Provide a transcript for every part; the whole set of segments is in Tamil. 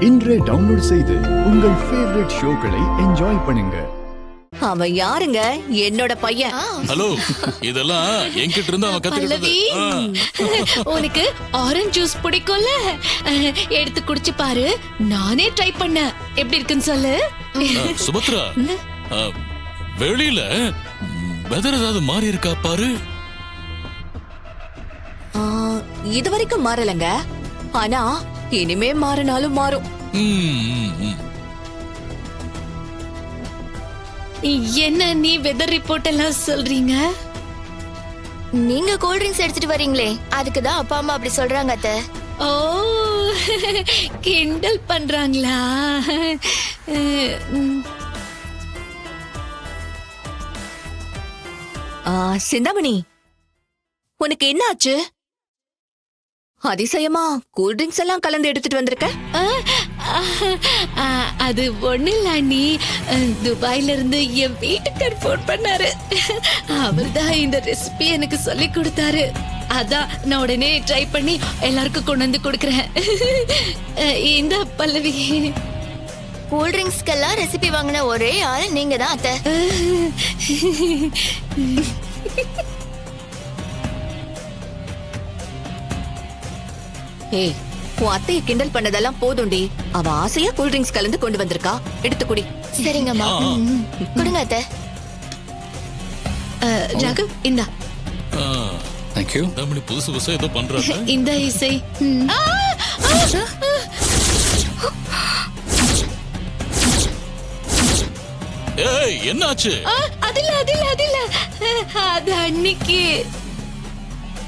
இன்றே டவுன்லோட் செய்து உங்கள் ஃபேவரட் ஷோக்களை என்ஜாய் பண்ணுங்க. அவன் யாருங்க? என்னோட பையன். ஹலோ, இதெல்லாம் என்கிட்ட இருந்து அவன் கத்துக்கிட்டது. உனக்கு ஆரஞ்சு ஜூஸ் பிடிக்கும்ல, எடுத்து குடிச்சு பாரு. நானே ட்ரை பண்ணேன், எப்படி இருக்குன்னு சொல்லு. சுபத்ரா, வெளியில வெதர் ஏதாவது மாறி இருக்கா பாரு. இது வரைக்கும் மாறலங்க, ஆனா இனிமே மாறினாலும் மாறும். என்ன நீ வெதர் ரிப்போர்ட் எல்லாம் சொல்றீங்க? நீங்க கூல் ட்ரிங்க்ஸ் எடுத்துட்டு வரீங்களே, அதுக்கு தான் அப்பா அம்மா அப்படி சொல்றாங்க அத்தை. ஓ, கிண்டல் பண்றாங்களா? சிந்தாமணி, உனக்கு என்ன ஆச்சு? அதிசயமா கூல் ட்ரிங்க்ஸ் எல்லாம் கலந்து எடுத்துட்டு வந்திருக்க. அது ஒண்ணு இல்ல அண்ணி, துபாயில இருந்து என் வீட்டுக்கார் போன் பண்ணாரு. அவர்தான் இந்த ரெசிபி எனக்கு சொல்லி கொடுத்தாரு. அதான் நான் உடனே ட்ரை பண்ணி எல்லாருக்கும் கொண்டு வந்து கொடுக்கறேன். இந்த பல்லவி, கூல் ட்ரிங்க்ஸ்க்கெல்லாம் ரெசிபி வாங்கின ஒரே ஆள் நீங்க தான் அத்தை. ஏய், உன் அத்தையை கிண்டல் பண்ணதெல்லாம் போதும்டி. அவ ஆசையா கூல் ட்ரிங்க்ஸ் கலந்து கொண்டு வந்திருக்கா, எடுத்து குடி. சரிங்கம்மா, கொடுங்க அத்தை. ராகவ், இந்தா. Thank you. தமிழ் புதுசு புதுசா ஏதோ பண்றாங்க. இந்த இசை. ஏய், என்னாச்சு? அது அன்னைக்கு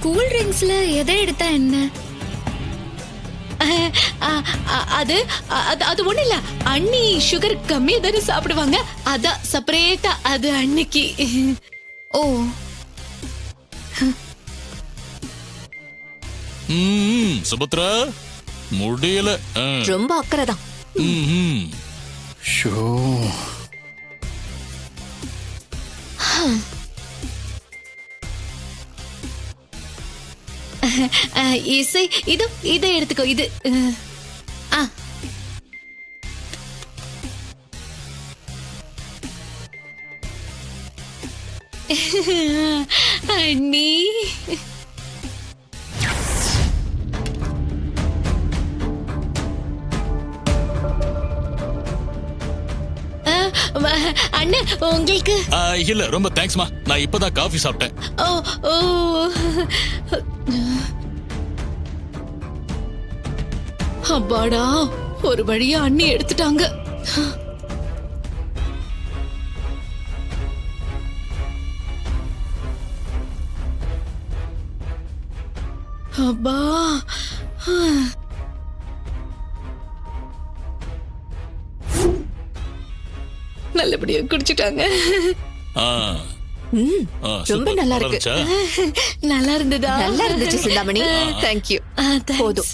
கூல் ட்ரிங்க்ஸ்ல எதை எடுத்தா என்ன? அது அது ஒண்ணு இல்ல அண்ணி, சுகர் கம்மியா தானே சாப்பிடுவாங்க, அதான் செப்பரேட்டா அது அன்னைக்கு. ஓ, சுபத்ரா, முடியல. ரொம்ப அக்கறைதான். ஷோ, இசை, இதை எடுத்துக்கோ. இது அண்ணி, அண்ணன் உங்களுக்கு. இல்ல, ரொம்ப தேங்க்ஸ்மா. நான் இப்பதான் காஃபி சாப்பிட்டேன். ஓ ஓ, அப்பாடா, ஒரு வழியா அண்ணி எடுத்துட்டாங்க. அப்பா, நல்லபடியா குடிச்சிட்டாங்க. ரொம்ப நல்லா இருக்கு. நல்லா இருந்ததா? நல்லா இருந்துச்சு சிந்தாமணி. தேங்க்யூ. போதும்.